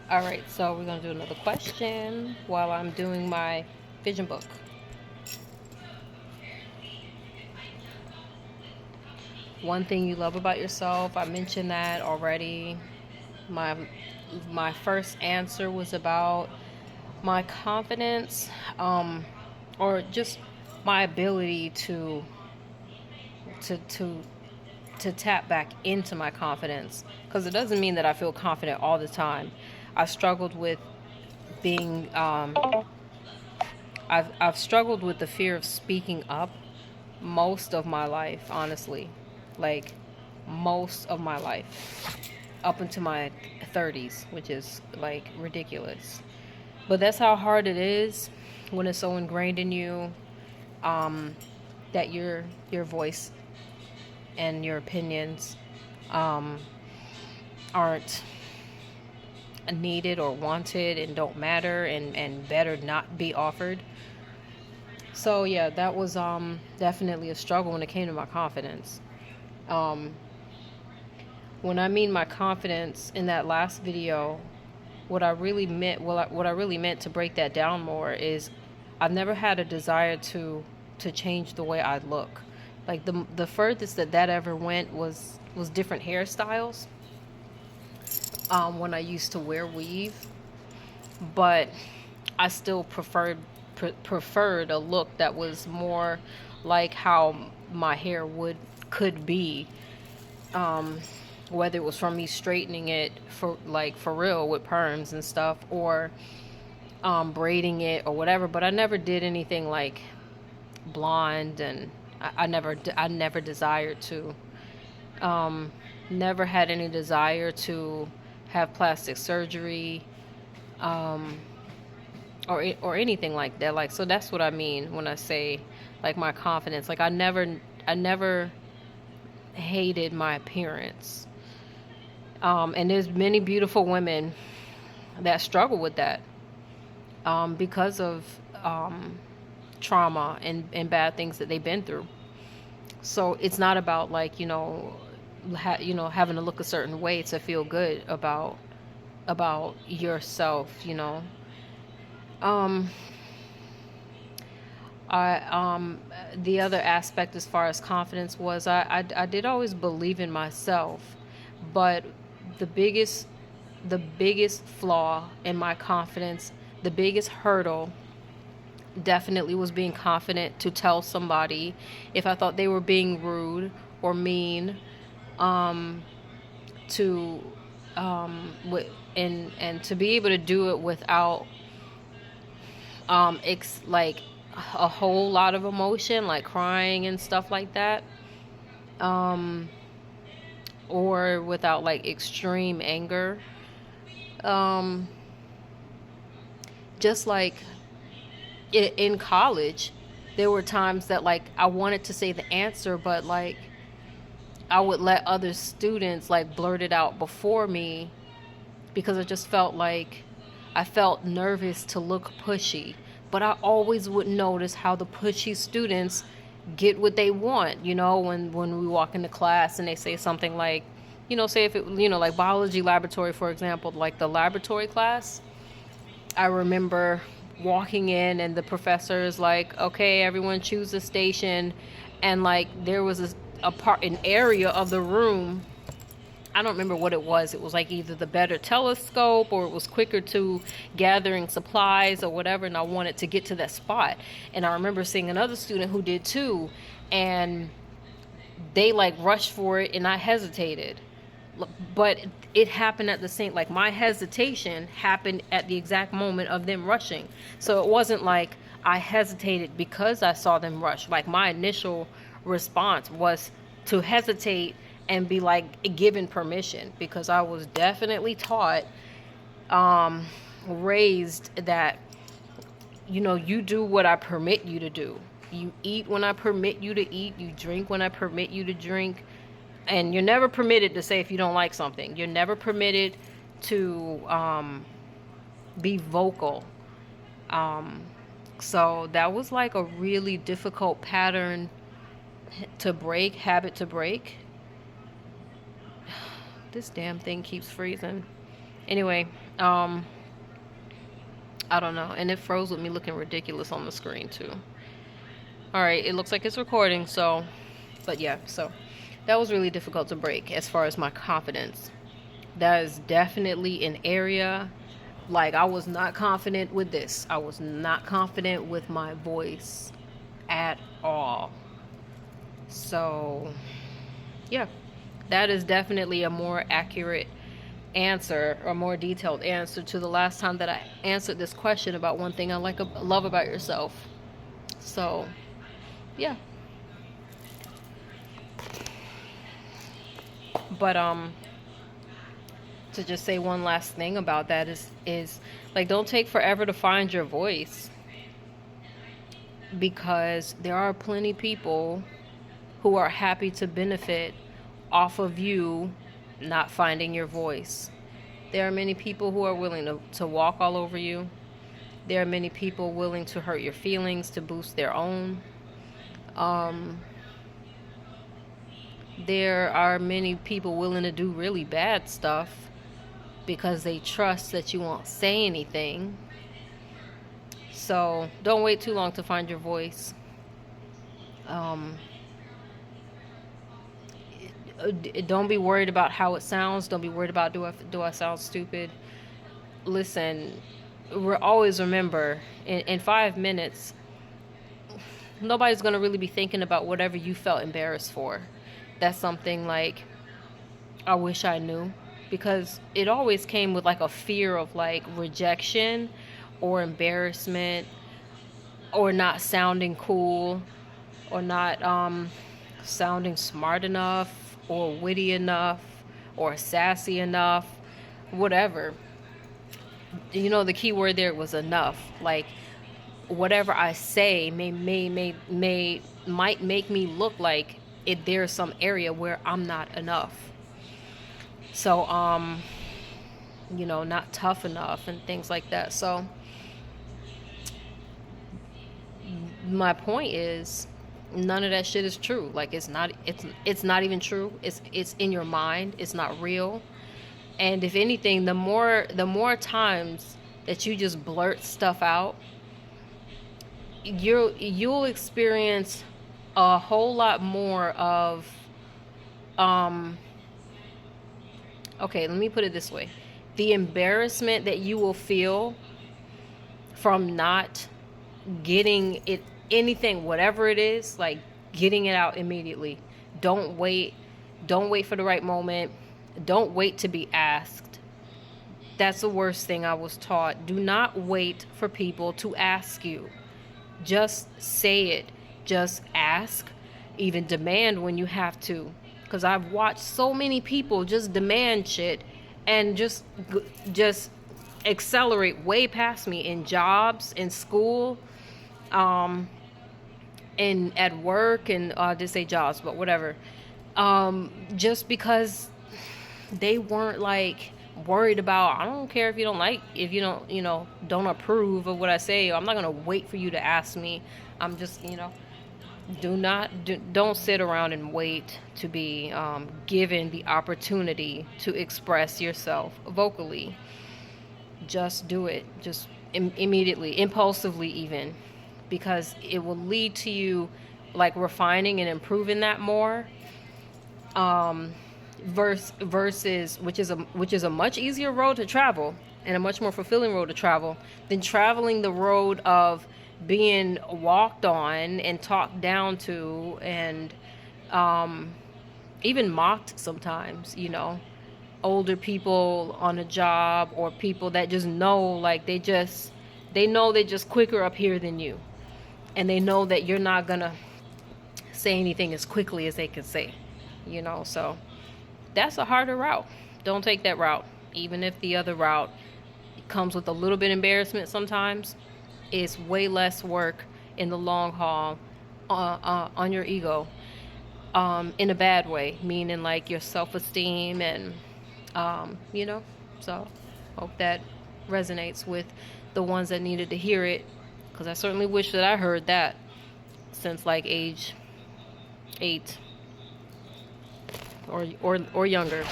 All right, so we're gonna do another question while I'm doing my vision book. One thing you love about yourself. I mentioned that already. My my first answer was about my confidence, or just my ability to to to tap back into my confidence. Because it doesn't mean that I feel confident all the time. I struggled with being I've struggled with the fear of speaking up most of my life, honestly. Like most of my life up into my 30s, which is like ridiculous. But that's how hard it is when it's so ingrained in you, that your voice and your opinions um, aren't needed or wanted and don't matter, and better not be offered. So yeah, that was definitely a struggle when it came to my confidence. Um, when I mean my confidence in that last video, what I really meant to break that down more is I've never had a desire to change the way I look. Like the furthest that ever went was different hairstyles. When I used to wear weave, but I still preferred a look that was more like how my hair would could be, um, whether it was from me straightening it for real with perms and stuff, or braiding it or whatever. But I never did anything like blonde, and I never desired to. Um, Never had any desire to have plastic surgery, um, or anything like that. Like, so that's what I mean when I say like my confidence. Like I never hated my appearance. And there's many beautiful women that struggle with that, because of um, trauma and bad things that they've been through. So it's not about like, having to look a certain way to feel good about yourself. Um, I The other aspect as far as confidence was I did always believe in myself, but the biggest the biggest flaw in my confidence, the biggest hurdle, definitely was being confident to tell somebody if I thought they were being rude or mean, um, to and to be able to do it without like a whole lot of emotion, like crying and stuff like that, um, or without like extreme anger. Um, just like in college, there were times that like I wanted to say the answer, but like I would let other students like blurt it out before me, because I felt nervous to look pushy. But I always would notice how the pushy students get what they want, when we walk into class and they say something like, say if it, like biology laboratory, for example, like the laboratory class. I remember walking in and the professor is like, okay, everyone choose a station. And like there was an area of the room. I don't remember what it was. It was like either the better telescope or it was quicker to gathering supplies or whatever. And I wanted to get to that spot. And I remember seeing another student who did too. And they like rushed for it and I hesitated. But it happened at the same, like my hesitation happened at the exact moment of them rushing. So it wasn't like I hesitated because I saw them rush. Like my initial response was to hesitate and be like given permission, because I was definitely taught, raised that, you do what I permit you to do. You eat when I permit you to eat. You drink when I permit you to drink. And you're never permitted to say if you don't like something. You're never permitted to be vocal. So that was like a really difficult pattern to break, habit to break. This damn thing keeps freezing. Anyway, I don't know. And it froze with me looking ridiculous on the screen too. All right, it looks like it's recording, so, but yeah, so that was really difficult to break as far as my confidence. That is definitely an area, like, I was not confident with this. I was not confident with my voice at all. So, yeah, that is definitely a more accurate answer, or more detailed answer to the last time that I answered this question about one thing I love about yourself. So, yeah. But to just say one last thing about that is like, don't take forever to find your voice, because there are plenty people who are happy to benefit off of you not finding your voice. There are many people who are willing to walk all over you. There are many people willing to hurt your feelings to boost their own. There are many people willing to do really bad stuff because they trust that you won't say anything. So don't wait too long to find your voice. Don't be worried about how it sounds. Don't be worried about, do I sound stupid? Listen, always remember, in 5 minutes, nobody's going to really be thinking about whatever you felt embarrassed for. That's something like, I wish I knew, because it always came with like a fear of like rejection or embarrassment or not sounding cool or not sounding smart enough or witty enough or sassy enough, whatever. You know, the key word there was enough. Like, whatever I say might make me look like there's some area where I'm not enough. So, not tough enough and things like that. So my point is, none of that shit is true. Like, it's not even true. It's in your mind. It's not real. And if anything, the more times that you just blurt stuff out, you'll experience a whole lot more of okay, let me put it this way. The embarrassment that you will feel from not getting it, anything, whatever it is, like getting it out immediately. Don't wait for the right moment. Don't wait to be asked. That's the worst thing I was taught. Do not wait for people to ask you. Just say it. Just ask. Even demand when you have to. Because I've watched so many people just demand shit and just accelerate way past me in jobs, in school, and at work, and I did say jobs, but whatever. Just because they weren't like worried about, I don't care if you don't approve of what I say. I'm not gonna wait for you to ask me. I'm just, don't sit around and wait to be given the opportunity to express yourself vocally. Just do it, just immediately, impulsively even, because it will lead to you like refining and improving that more. Versus which is a much easier road to travel and a much more fulfilling road to travel than traveling the road of being walked on and talked down to and even mocked sometimes, older people on a job, or people that just know, like they know they're just quicker up here than you, and they know that you're not gonna say anything as quickly as they can say, so that's a harder route. Don't take that route. Even if the other route comes with a little bit of embarrassment sometimes, it's way less work in the long haul on your ego, in a bad way, meaning like your self-esteem and, so hope that resonates with the ones that needed to hear it, because I certainly wish that I heard that since like age 8 or younger.